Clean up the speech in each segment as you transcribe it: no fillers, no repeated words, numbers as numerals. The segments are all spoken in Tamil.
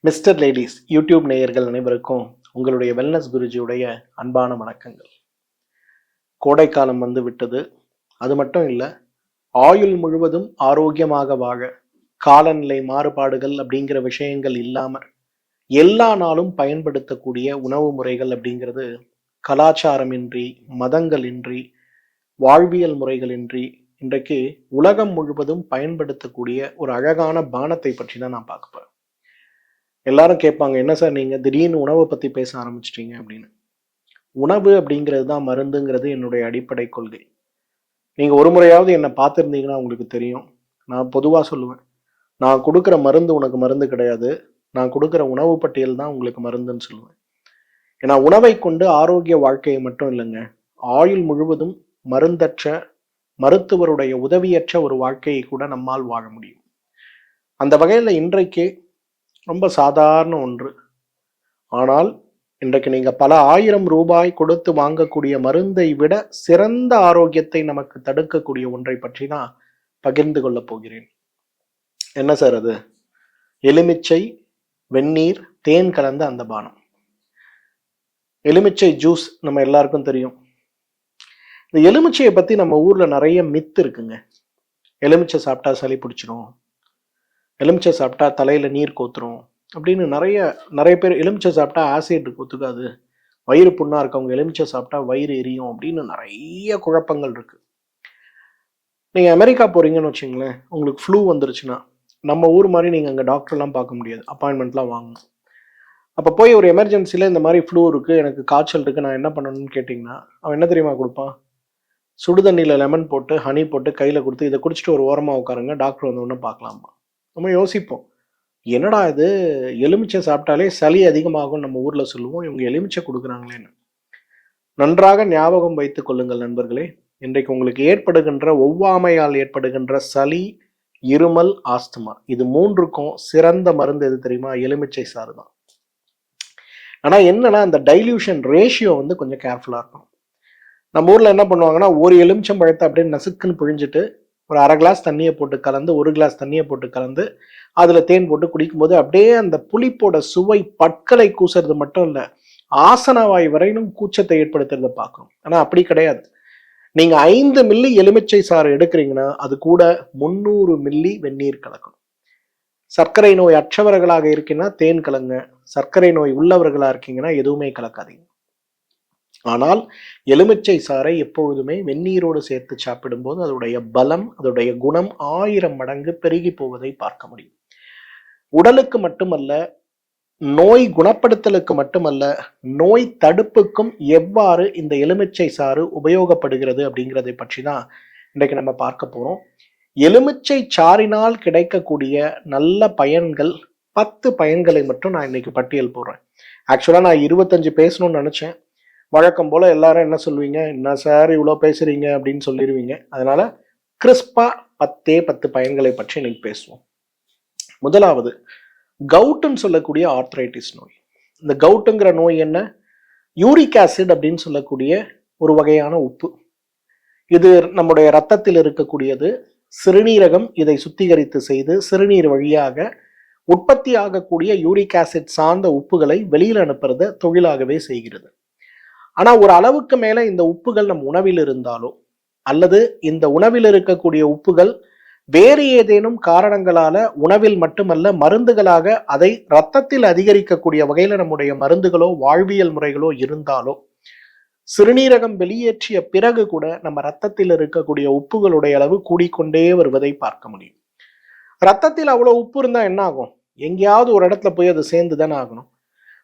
மிஸ்டர் லேடிஸ் யூடியூப் நேயர்கள் அனைவருக்கும் உங்களுடைய வெல்னஸ் குருஜியுடைய அன்பான வணக்கங்கள். கோடைக்காலம் வந்து விட்டது. அது மட்டும் இல்லை, ஆயுள் முழுவதும் ஆரோக்கியமாக வாழ காலநிலை மாறுபாடுகள் அப்படிங்கிற விஷயங்கள் இல்லாமல் எல்லா நாளும் பயன்படுத்தக்கூடிய உணவு முறைகள் அப்படிங்கிறது கலாச்சாரமின்றி, மதங்களின்றி, வாழ்வியல் முறைகளின்றி இன்றைக்கு உலகம் முழுவதும் பயன்படுத்தக்கூடிய ஒரு அழகான பானத்தை பற்றி தான் நான் பார்க்க போறேன். எல்லாரும் கேட்பாங்க, என்ன சார் நீங்க திடீர்னு உணவை பத்தி பேச ஆரம்பிச்சிட்டீங்க அப்படின்னு. உணவு அப்படிங்கிறது தான் மருந்துங்கிறது என்னுடைய அடிப்படை கொள்கை. நீங்க ஒரு முறையாவது என்னை பார்த்துருந்தீங்கன்னா உங்களுக்கு தெரியும். நான் பொதுவா சொல்லுவேன், நான் கொடுக்குற மருந்து உனக்கு மருந்து கிடையாது, நான் கொடுக்குற உணவு பட்டியல் தான் உங்களுக்கு மருந்துன்னு சொல்லுவேன். ஏன்னா உணவை கொண்டு ஆரோக்கிய வாழ்க்கையை மட்டும் இல்லைங்க, ஆயுள் முழுவதும் மருந்தற்ற, மருத்துவருடைய உதவியற்ற ஒரு வாழ்க்கையை கூட நம்மால் வாழ முடியும். அந்த வகையில் இன்றைக்கு ரொம்ப சாதாரண ஒன்று, ஆனால் இன்றைக்கு நீங்க பல ஆயிரம் ரூபாய் கொடுத்து வாங்கக்கூடிய மருந்தை விட சிறந்த ஆரோக்கியத்தை நமக்கு தடுக்கக்கூடிய ஒன்றை பற்றி நான் பகிர்ந்து கொள்ள போகிறேன். என்ன சார் அது? எலுமிச்சை, வெந்நீர், தேன் கலந்த அந்த பானம். எலுமிச்சை ஜூஸ் நம்ம எல்லாருக்கும் தெரியும். இந்த எலுமிச்சையை பத்தி நம்ம ஊர்ல நிறைய மித்து இருக்குங்க. எலுமிச்சை சாப்பிட்டா சளி பிடிச்சிரும், எலுமிச்சை சாப்பிட்டா தலையில நீர் கோத்துரும் அப்படின்னு நிறைய பேர். எலுமிச்சை சாப்பிட்டா ஆசிட் ஒத்துக்காது, வயிறு புண்ணா இருக்கவங்க எலுமிச்சை சாப்பிட்டா வயிறு எரியும் அப்படின்னு நிறைய குழப்பங்கள் இருக்கு. நீங்க அமெரிக்கா போறீங்கன்னு வச்சுங்களேன், உங்களுக்கு ஃப்ளூ வந்துருச்சுன்னா நம்ம ஊர் மாதிரி நீங்க அங்கே டாக்டர்லாம் பார்க்க முடியாது, அப்பாயின்மெண்ட்லாம் வாங்கணும். அப்போ போய் ஒரு எமர்ஜென்சியில் இந்த மாதிரி ஃப்ளூ இருக்கு, எனக்கு காய்ச்சல் இருக்கு, நான் என்ன பண்ணணும்னு கேட்டிங்கன்னா அவன் என்ன தெரியுமா கொடுப்பான்? சுடுதண்ணியில் லெமன் போட்டு ஹனி போட்டு கையில் கொடுத்து, இதை குடிச்சிட்டு ஒரு ஓரமாக உட்காருங்க, டாக்டர் வந்து ஒன்று பார்க்கலாமா. நம்ம யோசிப்போம், என்னடா இது, எலுமிச்சை சாப்பிட்டாலே சளி அதிகமாகும் நம்ம ஊர்ல சொல்லுவோம், இவங்க எலுமிச்சை கொடுக்குறாங்களேன்னு. நன்றாக ஞாபகம் வைத்துக் கொள்ளுங்கள் நண்பர்களே, இன்றைக்கு உங்களுக்கு ஏற்படுகின்ற ஒவ்வாமையால் ஏற்படுகின்ற சளி, இருமல், ஆஸ்துமா, இது மூன்றுக்கும் சிறந்த மருந்து எது தெரியுமா? எலுமிச்சை சாறு தான். ஆனா என்னன்னா, அந்த டைல்யூஷன் ரேஷியோ வந்து கொஞ்சம் கேர்ஃபுல்லா இருக்கும். நம்ம ஊர்ல என்ன பண்ணுவாங்கன்னா, ஒரு எலுமிச்சம் பழத்தை அப்படியே நசுக்குன்னு புழிஞ்சிட்டு ஒரு அரை கிளாஸ் தண்ணியை போட்டு கலந்து, ஒரு கிளாஸ் தண்ணியை போட்டு கலந்து அதுல தேன் போட்டு குடிக்கும்போது அப்படியே அந்த புளிப்போட சுவை பற்களை கூசுறது மட்டும் இல்ல, ஆசனவாய் வரையிலும் கூச்சத்தை ஏற்படுத்துறத பார்க்கணும். ஆனா அப்படி கிடையாது. நீங்க 5 மில்லி எலுமிச்சை சாறு எடுக்கிறீங்கன்னா அது கூட 300 மில்லி வெந்நீர் கலக்கணும். சர்க்கரை நோய் அற்றவர்களாக இருக்கீங்கன்னா தேன் கலங்க, சர்க்கரை நோய் உள்ளவர்களா இருக்கீங்கன்னா எதுவுமே கலக்காதீங்க. ஆனால் எலுமிச்சை சாறை எப்பொழுதுமே வெந்நீரோடு சேர்த்து சாப்பிடும்போது அதோடைய பலம், அதோடைய குணம் 1000 மடங்கு பெருகி போவதை பார்க்க முடியும். உடலுக்கு மட்டுமல்ல, நோய் குணப்படுத்தலுக்கு மட்டுமல்ல, நோய் தடுப்புக்கும் எவ்வாறு இந்த எலுமிச்சை சாறு உபயோகப்படுகிறது அப்படிங்கிறதை பற்றி தான் இன்றைக்கு நம்ம பார்க்க போறோம். எலுமிச்சை சாறினால் கிடைக்கக்கூடிய நல்ல பயன்கள் 10 பயன்களை மட்டும் நான் இன்னைக்கு பட்டியல் போடுறேன். ஆக்சுவலா நான் 25 பேசணும்னு நினைச்சேன். வழக்கம் போல எல்லாரும் என்ன சொல்லுவீங்க, என்ன சார் இவ்வளோ பேசுறீங்க அப்படின்னு சொல்லிடுவீங்க. அதனால கிறிஸ்பா 10 பயன்களை பற்றி இன்னைக்கு பேசுவோம். முதலாவது, கவுட்டுன்னு சொல்லக்கூடிய ஆர்த்ரைட்டிஸ் நோய். இந்த கவுட்டுங்கிற நோய் என்ன? யூரிக் ஆசிட் அப்படின்னு சொல்லக்கூடிய ஒரு வகையான உப்பு. இது நம்முடைய ரத்தத்தில் இருக்கக்கூடியது. சிறுநீரகம் இதை சுத்திகரித்து செய்து சிறுநீர் வழியாக உற்பத்தி ஆகக்கூடிய யூரிக் ஆசிட் சார்ந்த உப்புகளை வெளியில் அனுப்புறத தொழிலாகவே செய்கிறது. ஆனா ஒரு அளவுக்கு மேல இந்த உப்புகள் நம் உணவில் இருந்தாலோ, அல்லது இந்த உணவில் இருக்கக்கூடிய உப்புகள் வேறு ஏதேனும் காரணங்களால உணவில் மட்டுமல்ல மருந்துகளாக அதை இரத்தத்தில் அதிகரிக்கக்கூடிய வகையில நம்முடைய மருந்துகளோ வாழ்வியல் முறைகளோ இருந்தாலோ, சிறுநீரகம் வெளியேற்றிய பிறகு கூட நம்ம ரத்தத்தில் இருக்கக்கூடிய உப்புகளுடைய அளவு கூடிக்கொண்டே வருவதை பார்க்க முடியும். ரத்தத்தில் அவ்வளவு உப்பு இருந்தா என்ன ஆகும்? எங்கேயாவது ஒரு இடத்துல போய் அது சேர்ந்துதானே ஆகணும்.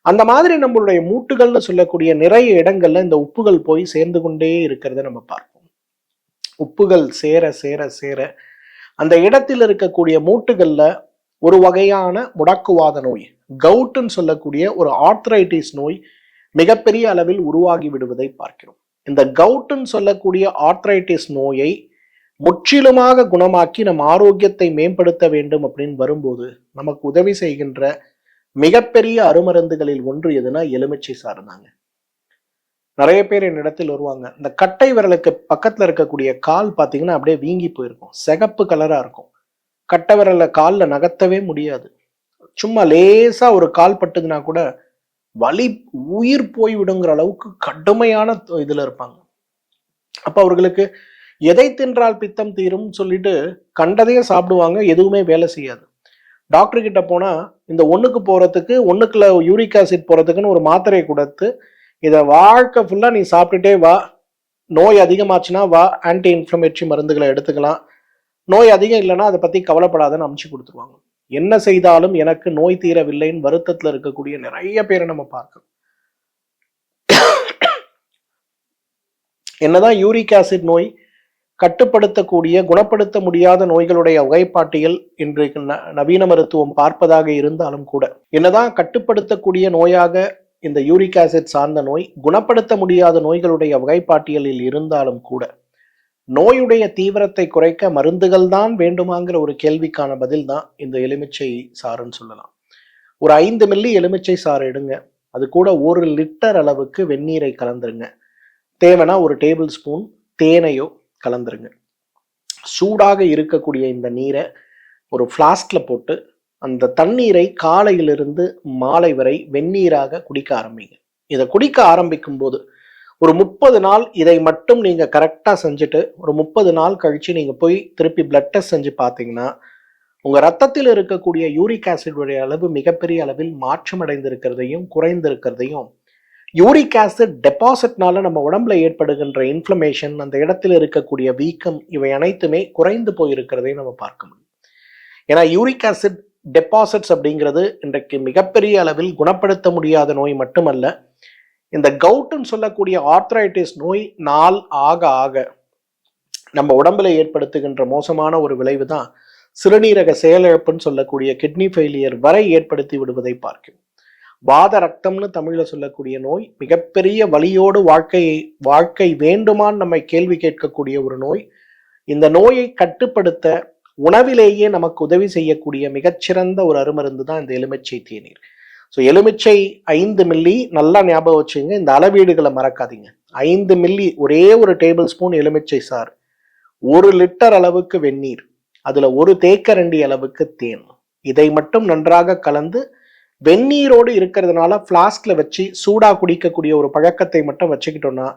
அந்த மாதிரி நம்மளுடைய மூட்டுகள்னு சொல்லக்கூடிய நிறைய இடங்கள்ல இந்த உப்புகள் போய் சேர்ந்து கொண்டே இருக்கிறத நம்ம பார்ப்போம். உப்புகள் சேர சேர சேர அந்த இடத்தில் இருக்கக்கூடிய மூட்டுகள்ல ஒரு வகையான முடக்குவாத நோய், கவுட்டுன்னு சொல்லக்கூடிய ஒரு ஆர்த்ரைட்டிஸ் நோய் மிகப்பெரிய அளவில் உருவாகி விடுவதை பார்க்கிறோம். இந்த கவுட்டுன்னு சொல்லக்கூடிய ஆர்த்ரைட்டிஸ் நோயை முற்றிலுமாக குணமாக்கி நம் ஆரோக்கியத்தை மேம்படுத்த வேண்டும் அப்படின்னு வரும்போது நமக்கு உதவி செய்கின்ற மிகப்பெரிய அருமருந்துகளில் ஒன்று எதுனா எலுமிச்சை சாறு தாங்க. நிறைய பேர் என்னிடத்தில் வருவாங்க, இந்த கட்டை விரலுக்கு பக்கத்துல இருக்கக்கூடிய கால் பார்த்தீங்கன்னா அப்படியே வீங்கி போயிருக்கும், சிகப்பு கலரா இருக்கும், கட்டை விரல காலில் நகர்த்தவே முடியாது. சும்மா லேசா ஒரு கால் பட்டுதுன்னா கூட வலி உயிர் போய்விடுங்கிற அளவுக்கு கடுமையான இதுல இருப்பாங்க. அப்ப அவர்களுக்கு எதை தின்றால் பித்தம் தீரும் சொல்லிட்டு கண்டதையும் சாப்பிடுவாங்க, எதுவுமே வேலை செய்யாது. டாக்டர் கிட்ட போனா இந்த ஒண்ணுக்கு போறதுக்கு, ஒண்ணுக்குள்ள யூரிக் ஆசிட் போறதுக்குன்னு ஒரு மாத்திரையை கொடுத்து, இதை வாழ்க்கை ஃபுல்லா நீ சாப்பிட்டுட்டே வா, நோய் அதிகமாச்சுன்னா வா, ஆன்டி இன்ஃப்ளமேட்டரி மருந்துகளை எடுத்துக்கலாம், நோய் அதிகம் இல்லைன்னா அதை பத்தி கவலைப்படாதன்னு அமுச்சு கொடுத்துருவாங்க. என்ன செய்தாலும் எனக்கு நோய் தீரவில்லைன்னு வருத்தத்துல இருக்கக்கூடிய நிறைய பேரை நம்ம பார்க்கணும். என்னதான் யூரிக் ஆசிட் நோய் கட்டுப்படுத்தக்கூடிய, குணப்படுத்த முடியாத நோய்களுடைய வகைப்பாட்டியல் இன்றைக்கு நவீன மருத்துவம் பார்ப்பதாக இருந்தாலும் கூட, என்னதான் கட்டுப்படுத்தக்கூடிய நோயாக இந்த யூரிக் ஆசிட் சார்ந்த நோய் குணப்படுத்த முடியாத நோய்களுடைய வகைப்பாட்டியலில் இருந்தாலும் கூட, நோயுடைய தீவிரத்தை குறைக்க மருந்துகள் தான் வேண்டுமாங்கிற ஒரு கேள்விக்கான பதில் தான் இந்த எலுமிச்சை சாறுன்னு சொல்லலாம். ஒரு 5 மில்லி எலுமிச்சை சாறு எடுங்க, அது கூட 1 லிட்டர் அளவுக்கு வெந்நீரை கலந்துருங்க. தேவைன்னா ஒரு டேபிள் ஸ்பூன் தேனையோ கலந்துருங்க. சூடாக இருக்கக்கூடிய இந்த நீரை ஒரு ஃப்ளாஸ்க்ல போட்டு அந்த தண்ணீரை காலையிலிருந்து மாலை வரை வெந்நீராக குடிக்க ஆரம்பிங்க. இதை குடிக்க ஆரம்பிக்கும் போது ஒரு 30 நாள் இதை மட்டும் நீங்க கரெக்டா செஞ்சுட்டு ஒரு 30 நாள் கழிச்சு நீங்க போய் திருப்பி பிளட் டெஸ்ட் செஞ்சு பார்த்தீங்கன்னா உங்க ரத்தத்தில் இருக்கக்கூடிய யூரிக் ஆசிடுடைய அளவு மிகப்பெரிய அளவில் மாற்றம் அடைந்திருக்கிறதையும் குறைந்திருக்கிறதையும், யூரிக் ஆசிட் டெபாசிட்னால நம்ம உடம்புல ஏற்படுகின்ற இன்ஃப்ளமேஷன், அந்த இடத்துல இருக்கக்கூடிய வீக்கம், இவை அனைத்துமே குறைந்து போயிருக்கிறதையும் நம்ம பார்க்க முடியும். ஏன்னா யூரிக் ஆசிட் டெபாசிட்ஸ் அப்படிங்கிறது இன்றைக்கு மிகப்பெரிய அளவில் குணப்படுத்த முடியாத நோய் மட்டுமல்ல, இந்த கவுட்னு சொல்லக்கூடிய ஆர்த்ரைட்டிஸ் நோய் நாள் ஆக ஆக நம்ம உடம்புல ஏற்படுத்துகின்ற மோசமான ஒரு விளைவு தான் சிறுநீரக செயலிழப்புன்னு சொல்லக்கூடிய கிட்னி ஃபெயிலியர் வரை ஏற்படுத்தி விடுவதை பார்க்கும். வாத ரத்தம்னு தமிழ்ல சொல்லக்கூடிய நோய் மிகப்பெரிய வலியோடு வாழ்க்கை வேண்டுமான்னு நம்மை கேள்வி கேட்கக்கூடிய ஒரு நோய். இந்த நோயை கட்டுப்படுத்த உணவிலேயே நமக்கு உதவி செய்யக்கூடிய மிகச்சிறந்த ஒரு அருமருந்து தான் இந்த எலுமிச்சை தேநீர். ஸோ எலுமிச்சை 5 மில்லி, நல்லா ஞாபகம் வச்சுங்க, இந்த அளவீடுகளை மறக்காதீங்க. 5 மில்லி, ஒரே ஒரு டேபிள் ஸ்பூன் எலுமிச்சை சாறு, 1 லிட்டர் அளவுக்கு வெந்நீர், அதுல 1 தேக்கரண்டி அளவுக்கு தேன், இதை மட்டும் நன்றாக கலந்து வெந்நீரோடு இருக்கிறதுனால பிளாஸ்க்ல வச்சு சூடா குடிக்கக்கூடிய ஒரு பழக்கத்தை மட்டும் வச்சுக்கிட்டோம்னா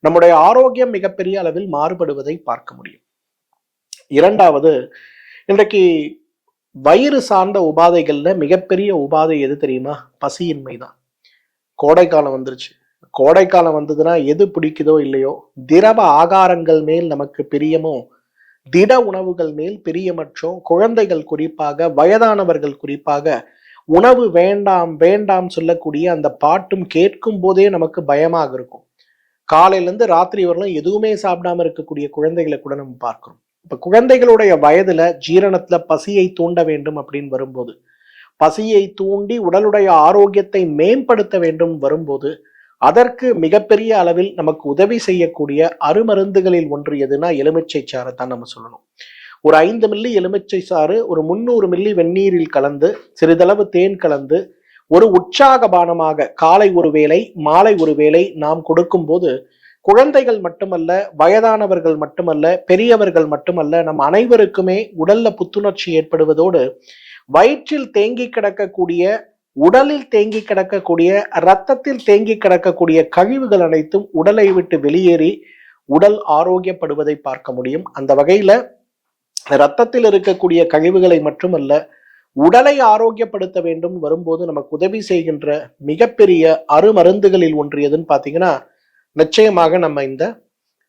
நம்முடைய ஆரோக்கியம் மிகப்பெரிய அளவில் மாறுபடுவதை பார்க்க முடியும். இரண்டாவது, இன்றைக்கு வயிறு சார்ந்த உபாதைகள்ல மிகப்பெரிய உபாதை எது தெரியுமா? பசியின்மை தான். கோடைக்காலம் வந்துருச்சு. கோடைக்காலம் வந்ததுன்னா எது பிடிக்குதோ இல்லையோ, திரவ ஆகாரங்கள் மேல் நமக்கு பிரியமோ, திட உணவுகள் மேல் பிரியமற்றோ, குழந்தைகள் குறிப்பாக, வயதானவர்கள் குறிப்பாக உணவு வேண்டாம் வேண்டாம் சொல்லக்கூடிய அந்த பாட்டும் கேட்கும் போதே நமக்கு பயமாக இருக்கும். காலையிலேருந்து ராத்திரி வரலாம் எதுவுமே சாப்பிடாம இருக்கக்கூடிய குழந்தைகளை கூட நம்ம பார்க்கிறோம். இப்ப குழந்தைகளுடைய வயதுல ஜீரணத்துல பசியை தூண்ட வேண்டும் அப்படின்னு வரும்போது, பசியை தூண்டி உடலுடைய ஆரோக்கியத்தை மேம்படுத்த வேண்டும் வரும்போது, அதற்கு மிகப்பெரிய அளவில் நமக்கு உதவி செய்யக்கூடிய அருமருந்துகளில் ஒன்று எதுனா எலுமிச்சை சாறை தான் நம்ம சொல்லணும். ஒரு 5 மில்லி எலுமிச்சை சாறு ஒரு 300 மில்லி வெந்நீரில் கலந்து சிறிதளவு தேன் கலந்து ஒரு உற்சாகபானமாக காலை ஒரு வேளை மாலை ஒரு வேளை நாம் கொடுக்கும் போது குழந்தைகள் மட்டுமல்ல, வயதானவர்கள் மட்டுமல்ல, பெரியவர்கள் மட்டுமல்ல, நம் அனைவருக்குமே உடல்ல புத்துணர்ச்சி ஏற்படுவதோடு வயிற்றில் தேங்கி கிடக்கக்கூடிய, உடலில் தேங்கி கிடக்கக்கூடிய, இரத்தத்தில் தேங்கி கிடக்கக்கூடிய கழிவுகள் அனைத்தும் உடலை விட்டு வெளியேறி உடல் ஆரோக்கியப்படுவதை பார்க்க முடியும். அந்த வகையில இரத்தத்தில் இருக்கக்கூடிய கழிவுகளை மட்டுமல்ல, உடலை ஆரோக்கியப்படுத்த வேண்டும் வரும்போது நமக்கு உதவி செய்கின்ற மிகப்பெரிய அருமருந்துகளில் ஒன்று எதுன்னு பார்த்தீங்கன்னா நிச்சயமாக நம்ம இந்த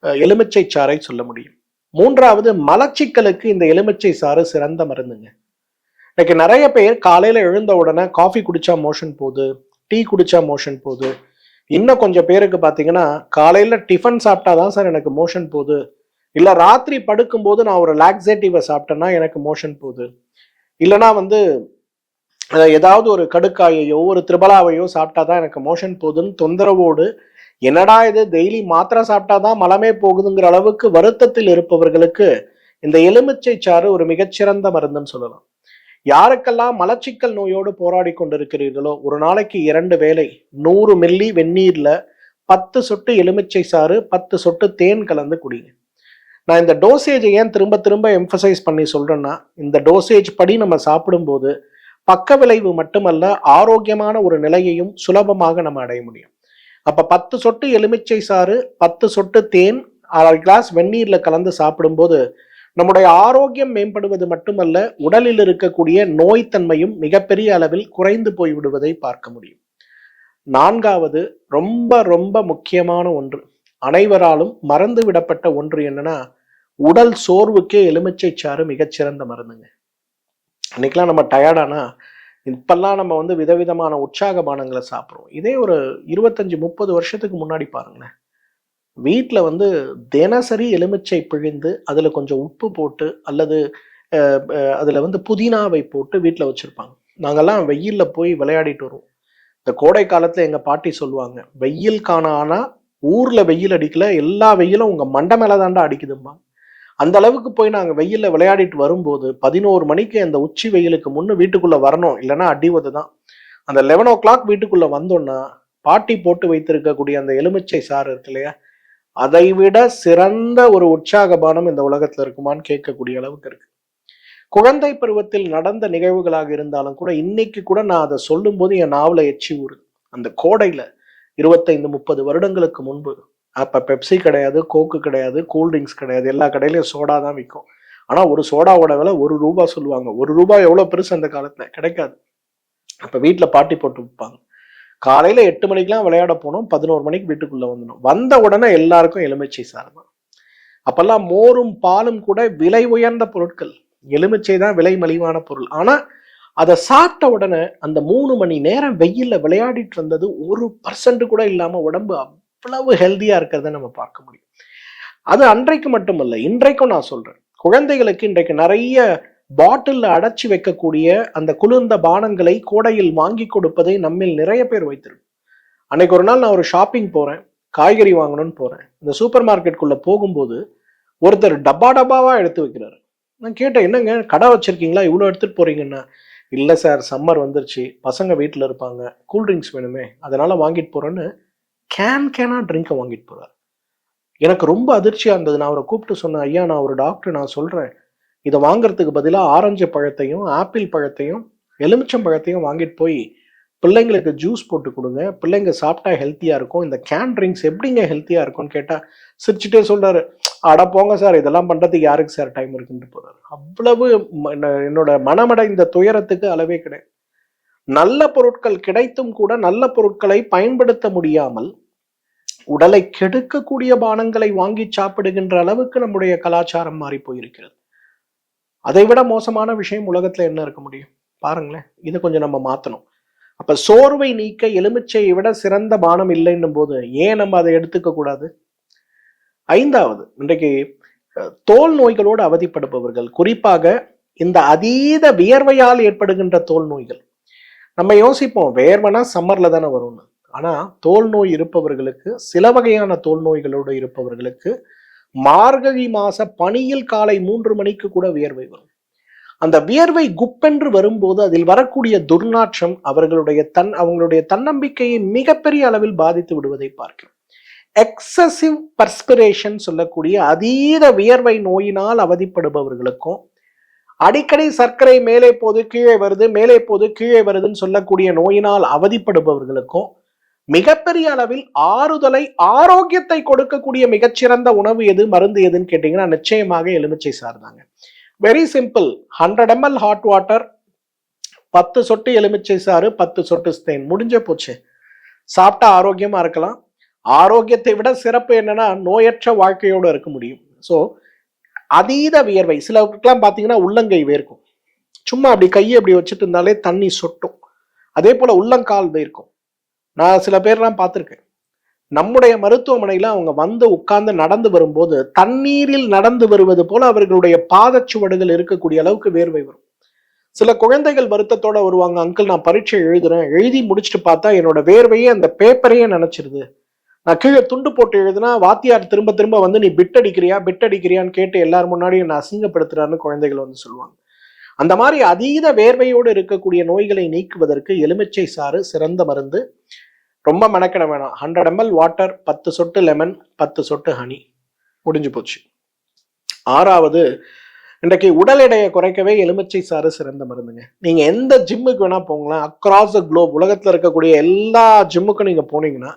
எலுமிச்சை சாறை சொல்ல முடியும். மூன்றாவது, மலச்சிக்கலுக்கு இந்த எலுமிச்சை சாறு சிறந்த மருந்துங்க. இன்னைக்கு நிறைய பேர் காலையில எழுந்த உடனே காஃபி குடிச்சா மோஷன் போகுது, டீ குடிச்சா மோஷன் போகுது. இன்னும் கொஞ்சம் பேருக்கு பார்த்தீங்கன்னா காலையில டிஃபன் சாப்பிட்டாதான் சார் எனக்கு மோஷன் போகுது, இல்லை ராத்திரி படுக்கும்போது நான் ஒரு லாக்ஸேட்டிவை சாப்பிட்டேன்னா எனக்கு மோஷன் போகுது, இல்லைனா ஏதாவது ஒரு கடுக்காயையோ ஒரு திரிபலாவையோ சாப்பிட்டாதான் எனக்கு மோஷன் போகுதுன்னு தொந்தரவோடு, என்னடா இது டெய்லி மாத்திரை சாப்பிட்டாதான் மலமே போகுதுங்கிற அளவுக்கு வருத்தத்தில் இருப்பவர்களுக்கு இந்த எலுமிச்சை சாறு ஒரு மிகச்சிறந்த மருந்துன்னு சொல்லலாம். யாருக்கெல்லாம் மலச்சிக்கல் நோயோடு போராடி கொண்டிருக்கிறீர்களோ ஒரு நாளைக்கு 2 வேளை 100 மில்லி வெந்நீர்ல 10 சொட்டு எலுமிச்சை சாறு 10 சொட்டு தேன் கலந்து குடிங்க. நான் இந்த டோசேஜை ஏன் திரும்ப திரும்ப எம்பசைஸ் பண்ணி சொல்றேன்னா, இந்த டோசேஜ் படி நம்ம சாப்பிடும்போது பக்க விளைவு மட்டுமல்ல, ஆரோக்கியமான ஒரு நிலையையும் சுலபமாக நம்ம அடைய முடியும். அப்ப 10 சொட்டு எலுமிச்சை சாறு, 10 சொட்டு தேன், 1/2 கிளாஸ் வெந்நீர்ல கலந்து சாப்பிடும்போது நம்முடைய ஆரோக்கியம் மேம்படுவது மட்டுமல்ல, உடலில் இருக்கக்கூடிய நோய்த்தன்மையும் மிகப்பெரிய அளவில் குறைந்து போய் விடுவதை பார்க்க முடியும். 4வது ரொம்ப ரொம்ப முக்கியமான ஒன்று, அனைவராலும் மறந்து விடப்பட்ட ஒன்று என்னன்னா, உடல் சோர்வுக்கே எலுமிச்சை சாறு மிகச்சிறந்த மருந்துங்க. அன்னைக்கெல்லாம் நம்ம டயர்டானா, இப்பெல்லாம் நம்ம விதவிதமான உற்சாக பானங்களை சாப்பிட்றோம். இதே ஒரு 25-30 வருஷத்துக்கு முன்னாடி பாருங்களேன், வீட்டில் தினசரி எலுமிச்சை பிழிந்து அதில் கொஞ்சம் உப்பு போட்டு அல்லது அதில் புதினாவை போட்டு வீட்டில் வச்சுருப்பாங்க. நாங்கள்லாம் வெயிலில் போய் விளையாடிட்டு வருவோம். இந்த கோடை காலத்தில் எங்கள் பாட்டி சொல்லுவாங்க, வெயில் காணானா ஊரில் வெயில் அடிக்கல, எல்லா வெயிலும் உங்கள் மண்டை மேலே தாண்டா அடிக்குதும்மா. அந்த அளவுக்கு போய் நாங்கள் வெயிலில் விளையாடிட்டு வரும்போது 11 மணிக்கு அந்த உச்சி வெயிலுக்கு முன்னே வீட்டுக்குள்ளே வரணும், இல்லைன்னா அடிவது தான். அந்த 11 o'clock வீட்டுக்குள்ளே வந்தோன்னா பாட்டி போட்டு வைத்திருக்கக்கூடிய அந்த எலுமிச்சை சாறு இருக்கு இல்லையா, அதை விட சிறந்த ஒரு உற்சாக பானம் இந்த உலகத்தில் இருக்குமான்னு கேட்கக்கூடிய அளவுக்கு இருக்கு. குழந்தை பருவத்தில் நடந்த நிகழ்வுகளாக இருந்தாலும் கூட இன்னைக்கு கூட நான் அதை சொல்லும் போது என் நாவல எச்சி ஊறுது. அந்த கோடையில 25-30 வருடங்களுக்கு முன்பு, அப்ப பெப்சி கிடையாது, கோக்கு கிடையாது, கூல்ட்ரிங்க்ஸ் கிடையாது, எல்லா கடையிலயும் சோடா தான் விற்கும். ஆனா ஒரு சோடாவோட விலை ₹1 சொல்லுவாங்க. ₹1 எவ்வளவு பெருசு அந்த காலத்துல, கிடைக்காது. அப்ப வீட்டுல பாட்டி போட்டு விற்பாங்க. காலையில 8 மணிக்கெல்லாம் விளையாட போனோம், 11 மணிக்கு வீட்டுக்குள்ள வந்துடும். வந்த உடனே எல்லாருக்கும் எலுமிச்சை சாறு தான். அப்பெல்லாம் மோரும் பாலும் கூட விலை உயர்ந்த பொருட்கள், எலுமிச்சை தான் விலை மலிவான பொருள். ஆனா அதை சாப்பிட்ட உடனே அந்த 3 மணி நேரம் வெயில்ல விளையாடிட்டு வந்தது 1% கூட இல்லாம உடம்பு அவ்வளவு ஹெல்தியா இருக்கிறத நம்ம பார்க்க முடியும். அது அன்றைக்கு மட்டுமல்ல, இன்றைக்கும் நான் சொல்றேன், குழந்தைகளுக்கு இன்றைக்கு நிறைய பாட்டில் அடைச்சி வைக்கக்கூடிய அந்த குளிர்ந்த பானங்களை கோடையில் வாங்கி கொடுப்பதை நம்மில் நிறைய பேர் வைத்திருக்கும். அன்னைக்கு ஒரு நாள் நான் ஒரு ஷாப்பிங் போறேன், காய்கறி வாங்கணும்னு போறேன். இந்த சூப்பர் மார்க்கெட்டுக்குள்ள போகும்போது ஒருத்தர் டப்பா டப்பாவா எடுத்து வைக்கிறாரு. நான் கேட்டேன், என்னங்க கடை வச்சிருக்கீங்களா, இவ்வளோ எடுத்துட்டு போறீங்கன்னா? இல்லை சார், சம்மர் வந்துருச்சு, பசங்க வீட்டில் இருப்பாங்க, கூல்ட்ரிங்க்ஸ் வேணுமே, அதனால வாங்கிட்டு போறேன்னு கேனா ட்ரிங்கை வாங்கிட்டு போறாரு. எனக்கு ரொம்ப அதிர்ச்சியா இருந்தது. நான் அவரை கூப்பிட்டு சொன்னேன், ஐயா நான் ஒரு டாக்டர், நான் சொல்றேன், இதை வாங்குறதுக்கு பதிலாக ஆரஞ்சு பழத்தையும் ஆப்பிள் பழத்தையும் எலுமிச்சம் பழத்தையும் வாங்கிட்டு போய் பிள்ளைங்களுக்கு ஜூஸ் போட்டு கொடுங்க, பிள்ளைங்க சாப்பிட்டா ஹெல்த்தியா இருக்கும், இந்த கேன் ட்ரிங்க்ஸ் எப்படிங்க ஹெல்த்தியா இருக்கும்னு கேட்டா சிரிச்சுட்டே சொல்றாரு, அட போங்க சார், இதெல்லாம் பண்றதுக்கு யாருக்கு சார் டைம் இருக்குன்னு போறாரு. அவ்வளவு என்னோட மனமடைந்த துயரத்துக்கு அளவே கிடையாது. நல்ல பொருட்கள் கிடைத்தும் கூட நல்ல பொருட்களை பயன்படுத்த முடியாமல் உடலை கெடுக்கக்கூடிய பானங்களை வாங்கி சாப்பிடுகின்ற அளவுக்கு நம்முடைய கலாச்சாரம் மாறி போயிருக்கிறது. அதை விட மோசமான விஷயம் உலகத்துல என்ன இருக்க முடியும் பாருங்களேன். இதை கொஞ்சம் நம்ம மாத்தணும். அப்ப சோர்வை நீக்க எலுமிச்சையை விட சிறந்த பானம் இல்லைன்னும் போது ஏன் நம்ம அதை எடுத்துக்க கூடாது? 5வது, இன்றைக்கு தோல் நோய்களோடு அவதிப்படுபவர்கள், குறிப்பாக இந்த அதீத வியர்வையால் ஏற்படுகின்ற தோல் நோய்கள். நம்ம யோசிப்போம், வேர்வனா சம்மர்ல தானே வரும்னு. ஆனா தோல் நோய் இருப்பவர்களுக்கு, சில வகையான தோல் நோய்களோடு இருப்பவர்களுக்கு மார்கழி மாச பனியில் காலை 3 மணிக்கு கூட வியர்வை வரும். அந்த வியர்வை குப்பென்று வரும்போது அதில் வரக்கூடிய துர்நாற்றம் அவங்களுடைய தன்னம்பிக்கையை மிகப்பெரிய அளவில் பாதித்து விடுவதை பார்க்கிறோம். எக்ஸசிவ் பர்ஸ்பிரேஷன் சொல்லக்கூடிய அதீத வியர்வை நோயினால் அவதிப்படுபவர்களுக்கும், அடிக்கடி சர்க்கரை மேலே போது கீழே வருது, மேலே போது கீழே வருதுன்னு சொல்லக்கூடிய நோயினால் அவதிப்படுபவர்களுக்கும் மிகப்பெரிய அளவில் ஆறுதலை, ஆரோக்கியத்தை கொடுக்கக்கூடிய மிகச்சிறந்த உணவு எது, மருந்து எதுன்னு கேட்டீங்கன்னா நிச்சயமாக எலுமிச்சை சாறு தாங்க. Very simple. 100 ml hot water, 10 சொட்டு எலுமிச்சை சாறு, 10 சொட்டு தேன், முடிஞ்ச போச்சு. சாப்பிட்டா ஆரோக்கியமா இருக்கலாம். ஆரோக்கியத்தை விட சிறப்பு என்னன்னா நோயற்ற வாழ்க்கையோடு இருக்க முடியும். ஸோ அதீத வியர்வை, சிலருக்குலாம் பார்த்தீங்கன்னா உள்ளங்கை வேர்க்கும், சும்மா அப்படி கையை அப்படி வச்சுட்டு இருந்தாலே தண்ணி சொட்டும். அதே போல உள்ளங்கால் வேர்க்கும். நான் சில பேர்லாம் பார்த்துருக்கேன், நம்முடைய மருத்துவமனையில அவங்க உட்கார்ந்து நடந்து வரும்போது தண்ணீரில் நடந்து வருவது போல அவர்களுடைய பாதச்சுவடுகள் இருக்கக்கூடிய அளவுக்கு வேர்வை வரும். சில குழந்தைகள் வருத்தத்தோட வருவாங்க, அங்கிள் நான் பரீட்சை எழுதுறேன், எழுதி முடிச்சுட்டு பார்த்தா என்னோட வேர்வையே அந்த பேப்பரையே நினைச்சிருது, நான் கீழே துண்டு போட்டு எழுதுனா வாத்தியார் திரும்ப திரும்ப நீ பிட் அடிக்கிறியான்னு கேட்டு எல்லாரும் முன்னாடியும் நான் அசிங்கப்படுத்துறாருன்னு குழந்தைகள் சொல்லுவாங்க. அந்த மாதிரி அதீத வேர்வையோடு இருக்கக்கூடிய நோய்களை நீக்குவதற்கு எலுமிச்சை சாறு சிறந்த மருந்து. ரொம்ப மெனக்கிட வேணாம். 100 ml வாட்டர், 10 சொட்டு லெமன், 10 சொட்டு ஹனி, முடிஞ்சு போச்சு. 6வது, இன்றைக்கு உடல் எடையை குறைக்கவே எலுமிச்சை சாறு சிறந்த மருந்துங்க. நீங்க எந்த ஜிம்முக்கு வேணா போங்களேன், அக்ராஸ் த குளோப், உலகத்துல இருக்கக்கூடிய எல்லா ஜிம்முக்கும் நீங்க போனீங்கன்னா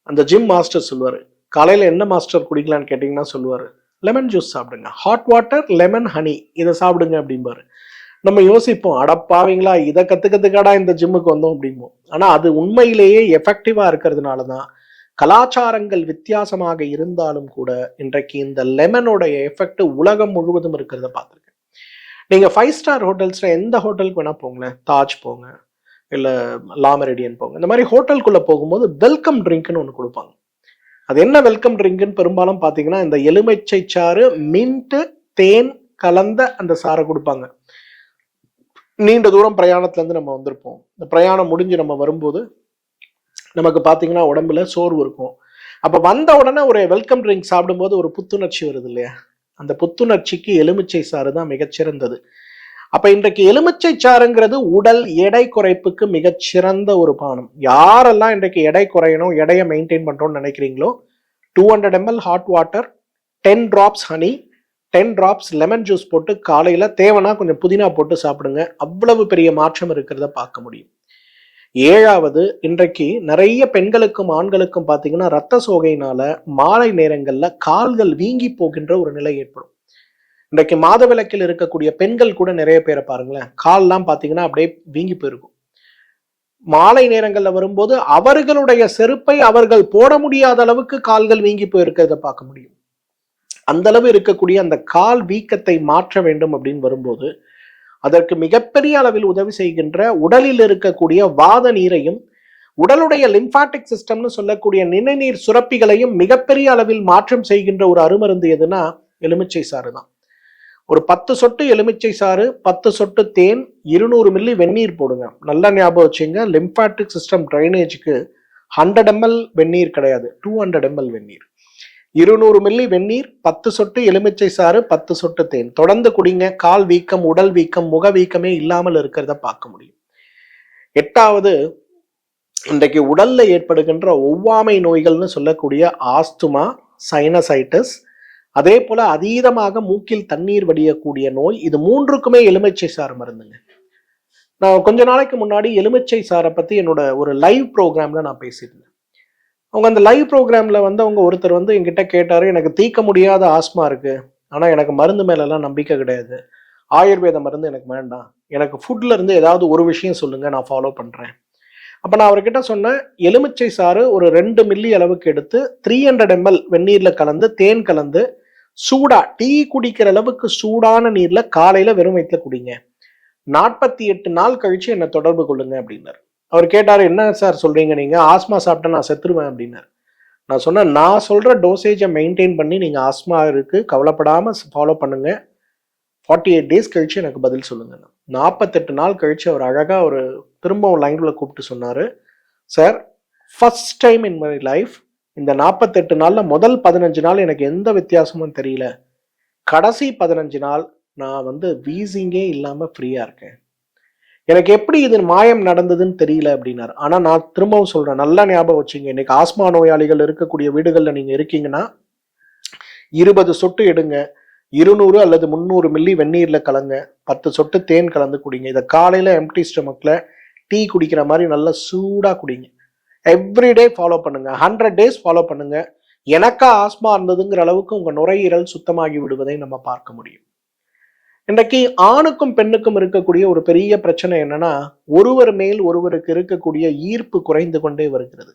அந்த ஜிம் மாஸ்டர் சொல்லுவாரு, காலையில என்ன மாஸ்டர் குடிக்கலான்னு கேட்டீங்கன்னா சொல்லுவாரு, லெமன் ஜூஸ் சாப்பிடுங்க, ஹாட் வாட்டர் லெமன் ஹனி இதை சாப்பிடுங்க அப்படிம்பாரு. நம்ம யோசிப்போம், அடப்பாவீங்களா இதை கத்துக்கிறதுக்காடா இந்த ஜிம்முக்கு வந்தோம் அப்படிம்போம். ஆனா அது உண்மையிலேயே எஃபெக்டிவா இருக்கிறதுனாலதான் கலாச்சாரங்கள் வித்தியாசமாக இருந்தாலும் கூட இன்றைக்கு இந்த லெமனோடைய எஃபெக்ட் உலகம் முழுவதும் இருக்கிறத பார்த்துருக்கேன். நீங்க 5 ஸ்டார் ஹோட்டல்ஸ்ல எந்த ஹோட்டலுக்கு வேணா போங்களேன், தாஜ் போங்க, இல்ல லா மெரிடியன் போங்க, இந்த மாதிரி ஹோட்டலுக்குள்ள போகும்போது வெல்கம் ட்ரிங்க்னு ஒன்று கொடுப்பாங்க. அது என்ன வெல்கம் ட்ரிங்க்னு பெரும்பாலும் பார்த்தீங்கன்னா இந்த எலுமிச்சை சாறு, மின்ட், தேன் கலந்த அந்த சாரை கொடுப்பாங்க. நீண்ட தூரம் பிரயாணத்துல இருந்து நம்ம வந்திருப்போம், இந்த பிரயாணம் முடிஞ்சு நம்ம வரும்போது நமக்கு பார்த்தீங்கன்னா உடம்புல சோர்வு இருக்கும். அப்ப வந்த உடனே ஒரு வெல்கம் ட்ரிங்க் சாப்பிடும்போது ஒரு புத்துணர்ச்சி வருது இல்லையா, அந்த புத்துணர்ச்சிக்கு எலுமிச்சை சாறு தான் மிகச்சிறந்தது. அப்ப இன்றைக்கு எலுமிச்சை சாறுங்கிறது உடல் எடை குறைப்புக்கு மிகச்சிறந்த ஒரு பானம். யாரெல்லாம் இன்றைக்கு எடை குறையணும், எடையை மெயின்டைன் பண்றோம்னு நினைக்கிறீங்களோ 200 ml hot water, 10 drops honey, 10 drops lemon juice போட்டு காலையில தேவைன்னா கொஞ்சம் புதினா போட்டு சாப்பிடுங்க. அவ்வளவு பெரிய மாற்றம் இருக்கிறத பார்க்க முடியும். 7வது, இன்றைக்கு நிறைய பெண்களுக்கும் ஆண்களுக்கும் பார்த்தீங்கன்னா ரத்த சோகையினால மாலை நேரங்கள்ல கால்கள் வீங்கி போகின்ற ஒரு நிலை ஏற்படும். இன்றைக்கு மாதவிலக்கில் இருக்கக்கூடிய பெண்கள் கூட நிறைய பேரை பாருங்களேன், கால்லாம் பார்த்தீங்கன்னா அப்படியே வீங்கி போயிருக்கும். மாலை நேரங்கள்ல வரும்போது அவர்களுடைய செருப்பை அவர்கள் போட முடியாத அளவுக்கு கால்கள் வீங்கி போயிருக்கிறத பார்க்க முடியும். அந்த அளவு இருக்கக்கூடிய அந்த கால் வீக்கத்தை மாற்ற வேண்டும் அப்படின்னு வரும்போது அதற்கு மிகப்பெரிய அளவில் உதவி செய்கின்ற உடலில் இருக்கக்கூடிய வாத நீரையும் உடலுடைய லிம்பாட்டிக் சிஸ்டம்னு சொல்லக்கூடிய நிணநீர் சுரப்பிகளையும் மிகப்பெரிய அளவில் மாற்றம் செய்கின்ற ஒரு அருமருந்து எதுனா எலுமிச்சை சாறு தான். ஒரு 10 சொட்டு எலுமிச்சை சாறு, 10 சொட்டு தேன், 200 மில்லி வெந்நீர் போடுங்க. நல்லா ஞாபகம் வச்சுங்க, லிம்பாட்டிக் சிஸ்டம் ட்ரைனேஜுக்கு 100 ml வெந்நீர் கிடையாது, 200 ml வெந்நீர். 200 மில்லி வெந்நீர், 10 சொட்டு எலுமிச்சை சாறு, 10 சொட்டு தேன். தொடர்ந்து குடிங்க. கால் வீக்கம், உடல் வீக்கம், முக வீக்கமே இல்லாமல் இருக்கிறத பார்க்க முடியும். 8வது, இன்றைக்கு உடல்ல ஏற்படுகின்ற ஒவ்வாமை நோய்கள்னு சொல்லக்கூடிய ஆஸ்துமா, சைனசைட்டிஸ், அதே போல அதீதமாக மூக்கில் தண்ணீர் வடியக்கூடிய நோய், இது 3க்குமே எலுமிச்சை சாறு மருந்துங்க. நான் கொஞ்ச நாளைக்கு முன்னாடி எலுமிச்சை சாரை பத்தி என்னோட ஒரு லைவ் ப்ரோக்ராம்ல நான் பேசியிருந்தேன். அவங்க அந்த லைவ் ப்ரோக்ராம்ல அவங்க ஒருத்தர் என்கிட்ட கேட்டாரு, எனக்கு தீர்க்க முடியாத ஆஸ்மா இருக்கு, ஆனா எனக்கு மருந்து மேலெல்லாம் நம்பிக்கை கிடையாது, ஆயுர்வேத மருந்து எனக்கு வேண்டாம், எனக்கு ஃபுட்ல இருந்து ஏதாவது ஒரு விஷயம் சொல்லுங்க, நான் ஃபாலோ பண்றேன். அப்ப நான் அவர்கிட்ட சொன்னேன், எலுமிச்சை சாறு ஒரு 2 மில்லி அளவுக்கு எடுத்து 300 ml வெந்நீர்ல கலந்து தேன் கலந்து சூடா டீ குடிக்கிற அளவுக்கு சூடான நீர்ல காலையில வெறும் வயிற்றுல குடிங்க, 48 நாள் கழிச்சு என்ன தொடர்பு கொள்ளுங்க அப்படின்னாரு. அவர் கேட்டாரு, என்ன சார் சொல்றீங்க நீங்க, ஆஸ்மா சாப்பிட்டா நான் செத்துருவேன் அப்படின்னாரு. நான் சொன்னேன், நான் சொல்ற டோசேஜை மெயின்டைன் பண்ணி நீங்க ஆஸ்மா இருக்கு கவலைப்படாம ஃபாலோ பண்ணுங்க, 48 days கழிச்சு எனக்கு பதில் சொல்லுங்க. 48 நாள் கழிச்சு அவர் அழகா ஒரு திரும்ப லைன்ல கூப்பிட்டு சொன்னாரு, sir first time in my life இந்த 48 நாள்ல முதல் 15 நாள் எனக்கு எந்த வித்தியாசமும் தெரியல, கடைசி 15 நாள் நான் வீசிங்கே இல்லாம ஃப்ரீயா இருக்கேன், எனக்கு எப்படி இது மாயம் நடந்ததுன்னு தெரியல அப்படின்னாரு. ஆனா நான் திரும்பவும் சொல்றேன், நல்லா ஞாபகம் வச்சுங்க, இன்னைக்கு ஆஸ்மா நோயாளிகள் இருக்கக்கூடிய வீடுகள்ல நீங்க இருக்கீங்கன்னா 20 சொட்டு எடுங்க, 200 அல்லது 300 மில்லி வெந்நீர்ல கலங்க, 10 சொட்டு தேன் கலந்து குடிங்க. இதை காலையில எம்டி ஸ்டொமக்ல டீ குடிக்கிற மாதிரி நல்லா சூடா குடிங்க. எவ்ரிடே ஃபாலோ பண்ணுங்க, 100 days ஃபாலோ பண்ணுங்க. எனக்கா ஆஸ்மா இருந்ததுங்கிற அளவுக்கு உங்க நுரையீரல் சுத்தமாகி விடுவதை நம்ம பார்க்க முடியும். இன்றைக்கு ஆணுக்கும் பெண்ணுக்கும் இருக்கக்கூடிய ஒரு பெரிய பிரச்சனை என்னன்னா, ஒருவர் மேல் ஒருவருக்கு இருக்கக்கூடிய ஈர்ப்பு குறைந்து கொண்டே வருகிறது.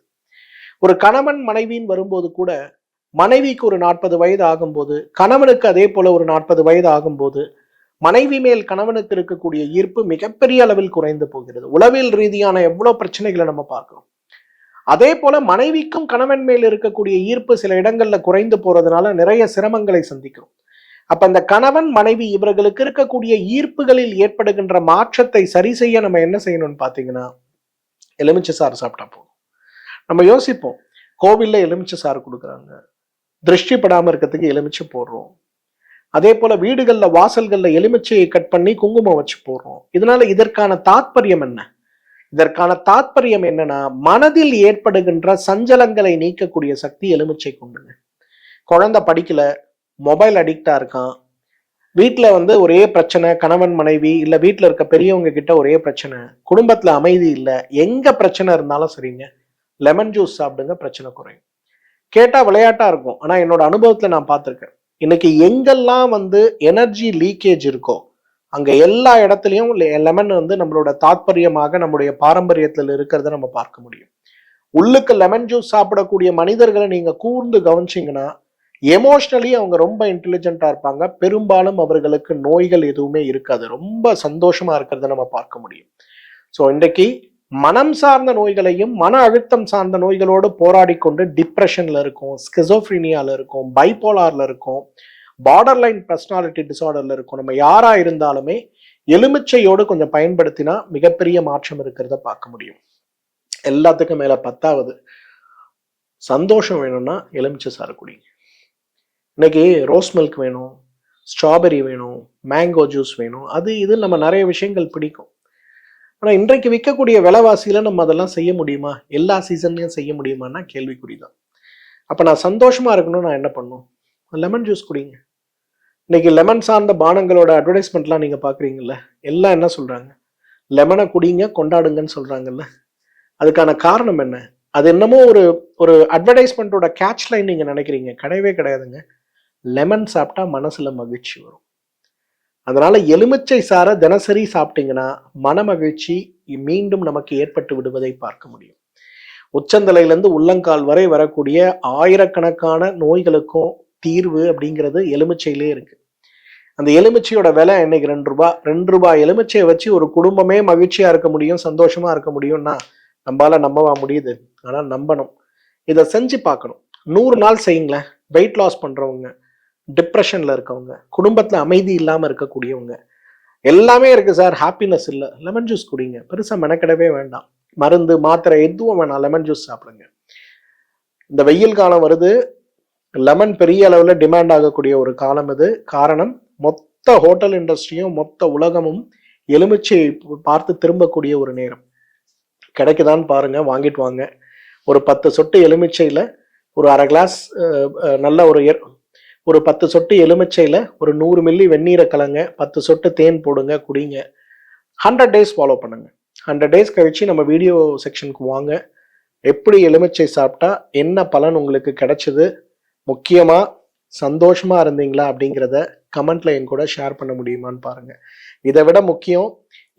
ஒரு கணவன் மனைவின்னு வரும்போது கூட மனைவிக்கு ஒரு 40 வயது ஆகும்போது, கணவனுக்கு அதே போல ஒரு 40 வயது ஆகும்போது மனைவி மேல் கணவனுக்கு இருக்கக்கூடிய ஈர்ப்பு மிகப்பெரிய அளவில் குறைந்து போகிறது. உளவியல் ரீதியான எவ்வளவு பிரச்சனைகளை நம்ம பார்க்கிறோம். அதே போல மனைவிக்கும் கணவன் மேல் இருக்கக்கூடிய ஈர்ப்பு சில இடங்கள்ல குறைந்து போறதுனால நிறைய சிரமங்களை சந்திக்கிறோம். அப்ப இந்த கணவன் மனைவி இவர்களுக்கு இருக்கக்கூடிய ஈர்ப்புகளில் ஏற்படுகின்ற மாற்றத்தை சரி செய்ய நம்ம என்ன செய்யணும்னு பாத்தீங்கன்னா, எலுமிச்சை சாறு சாப்பிட்டா போதும். நம்ம யோசிப்போம், கோவில்ல எலுமிச்சை சாறு கொடுக்குறாங்க, திருஷ்டி படாம இருக்கிறதுக்கு எலுமிச்சை போடுறோம், அதே போல வீடுகள்ல வாசல்கள்ல எலுமிச்சையை கட் பண்ணி குங்குமம் வச்சு போடுறோம். இதற்கான தாற்பயம் என்ன? இதற்கான தாற்பயம் என்னன்னா, மனதில் ஏற்படுகின்ற சஞ்சலங்களை நீக்கக்கூடிய சக்தி எலுமிச்சை கொண்டுங்க. குழந்தை படிக்கல, மொபைல் அடிக்டா இருக்கான், வீட்டில் வந்து ஒரே பிரச்சனை, கணவன் மனைவி இல்லை வீட்டில் இருக்க பெரியவங்க கிட்ட ஒரே பிரச்சனை, குடும்பத்தில் அமைதி இல்லை, எங்க பிரச்சனை இருந்தாலும் சரிங்க, லெமன் ஜூஸ் சாப்பிடுங்க, பிரச்சனை குறையும். கேட்டா விளையாட்டா இருக்கும், ஆனா என்னோட அனுபவத்துல நான் பார்த்திருக்கேன். இன்னைக்கு எங்கெல்லாம் வந்து எனர்ஜி லீக்கேஜ் இருக்கோ அங்க எல்லா இடத்துலயும் லெமன் வந்து நம்மளோட தாத்பரியமாக நம்முடைய பாரம்பரியத்தில் இருக்கிறத நம்ம பார்க்க முடியும். உள்ளுக்கு லெமன் ஜூஸ் சாப்பிடக்கூடிய மனிதர்களை நீங்க கூர்ந்து கவனிச்சிங்கன்னா எமோஷனலி அவங்க ரொம்ப இன்டெலிஜென்ட்டா இருப்பாங்க. பெரும்பாலும் அவர்களுக்கு நோய்கள் எதுவுமே இருக்காது. ரொம்ப சந்தோஷமா இருக்கிறத நம்ம பார்க்க முடியும். ஸோ இன்றைக்கு மனம் சார்ந்த நோய்களையும் மன அழுத்தம் சார்ந்த நோய்களோடு போராடி கொண்டு டிப்ரெஷன்ல இருக்கும், ஸ்கிசோஃப்ரீனியால இருக்கும், பைபோலார்ல இருக்கும், பார்டர் லைன் பர்சனாலிட்டி டிசார்டர்ல இருக்கும். நம்ம யாரா இருந்தாலுமே எலுமிச்சையோடு கொஞ்சம் பயன்படுத்தினா மிகப்பெரிய மாற்றம் இருக்கிறத பார்க்க முடியும். எல்லாத்துக்கும் மேல 10வது சந்தோஷம் வேணும்னா எலுமிச்சை சாறு குடிங்க. இன்னைக்கு ரோஸ் மில்க் வேணும், ஸ்ட்ராபெரி வேணும், மேங்கோ ஜூஸ் வேணும், அது இது நம்ம நிறைய விஷயங்கள் பிடிக்கும். ஆனால் இன்றைக்கு விற்கக்கூடிய விலைவாசியில் நம்ம அதெல்லாம் செய்ய முடியுமா? எல்லா சீசன்லையும் செய்ய முடியுமான்னா கேள்விக்குறிதான். அப்போ நான் சந்தோஷமா இருக்கணும், நான் என்ன பண்ணும்? லெமன் ஜூஸ் குடிங்க. இன்னைக்கு லெமன் சார்ந்த பானங்களோட அட்வர்டைஸ்மெண்ட்லாம் நீங்கள் பார்க்குறீங்கல்ல, எல்லாம் என்ன சொல்கிறாங்க? லெமனை குடிங்க, கொண்டாடுங்கன்னு சொல்கிறாங்கல்ல. அதுக்கான காரணம் என்ன? அது என்னமோ ஒரு ஒரு அட்வர்டைஸ்மெண்ட்டோட கேட்ச் லைன் நீங்கள் நினைக்கிறீங்க. கிடையவே கிடையாதுங்க. லெமன் சாப்பிட்டா மனசுல மகிழ்ச்சி வரும். அதனால எலுமிச்சை சாரை தினசரி சாப்பிட்டீங்கன்னா மன மகிழ்ச்சி மீண்டும் நமக்கு ஏற்பட்டு விடுவதை பார்க்க முடியும். உச்சந்தலையிலேருந்து உள்ளங்கால் வரை வரக்கூடிய ஆயிரக்கணக்கான நோய்களுக்கும் தீர்வு அப்படிங்கிறது எலுமிச்சையிலே இருக்கு. அந்த எலுமிச்சையோட விலை இன்னைக்கு 2 ரூபாய். 2 ரூபாய் எலுமிச்சையை வச்சு ஒரு குடும்பமே மகிழ்ச்சியா இருக்க முடியும், சந்தோஷமா இருக்க முடியும்னா நம்மளால நம்பவா முடியுது? ஆனா நம்பணும். இதை செஞ்சு பார்க்கணும். 100 நாள் செய்யுங்களேன். வெயிட் லாஸ் பண்றவங்க, டிப்ரெஷன்ல இருக்கவங்க, குடும்பத்துல அமைதி இல்லாம இருக்கக்கூடியவங்க, எல்லாமே இருக்கு சார், ஹாப்பினஸ் இல்லை, லெமன் ஜூஸ் குடிங்க. பெருசா மெனக்கிடவே வேண்டாம். மருந்து மாத்திரை எதுவும் வேணாம், லெமன் ஜூஸ் சாப்பிடுங்க. இந்த வெயில் காலம் வருது, லெமன் பெரிய அளவுல டிமாண்ட் ஆகக்கூடிய ஒரு காலம் இது. காரணம், மொத்த ஹோட்டல் இண்டஸ்ட்ரியும் மொத்த உலகமும் எலுமிச்சை பார்த்து திரும்பக்கூடிய ஒரு நேரம். கிடைக்குதான்னு பாருங்க, வாங்கிட்டு வாங்க. ஒரு 10 சொட்டு எலுமிச்சையில ஒரு அரை கிளாஸ் நல்ல ஒரு 10 சொட்டு எலுமிச்சையில ஒரு 100 மில்லி வெந்நீரை கலங்க, 10 சொட்டு தேன் போடுங்க, குடிங்க. 100 டேஸ் ஃபாலோ பண்ணுங்க. 100 டேஸ் கழிச்சு நம்ம வீடியோ செக்ஷனுக்கு வாங்க. எப்படி எலுமிச்சை சாப்பிட்டா என்ன பலன் உங்களுக்கு கிடைச்சது, முக்கியமா சந்தோஷமா இருந்தீங்களா அப்படிங்கிறத கமெண்ட்ல என் கூட ஷேர் பண்ண முடியுமான்னு பாருங்க. இதை விட முக்கியம்,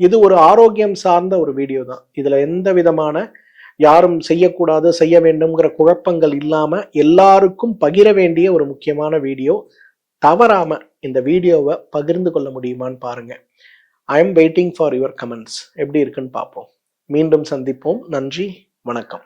இது ஒரு ஆரோக்கியம் சார்ந்த ஒரு வீடியோ தான். இதுல எந்த விதமான யாரும் செய்யக்கூடாது செய்ய வேண்டும்ங்கிற குழப்பங்கள் இல்லாம எல்லாருக்கும் பகிர வேண்டிய ஒரு முக்கியமான வீடியோ. தவறாம இந்த வீடியோவை பகிர்ந்து கொள்ள முடியுமான்னு பாருங்க. I am waiting for your comments. எப்படி இருக்குன்னு பார்ப்போம். மீண்டும் சந்திப்போம். நன்றி, வணக்கம்.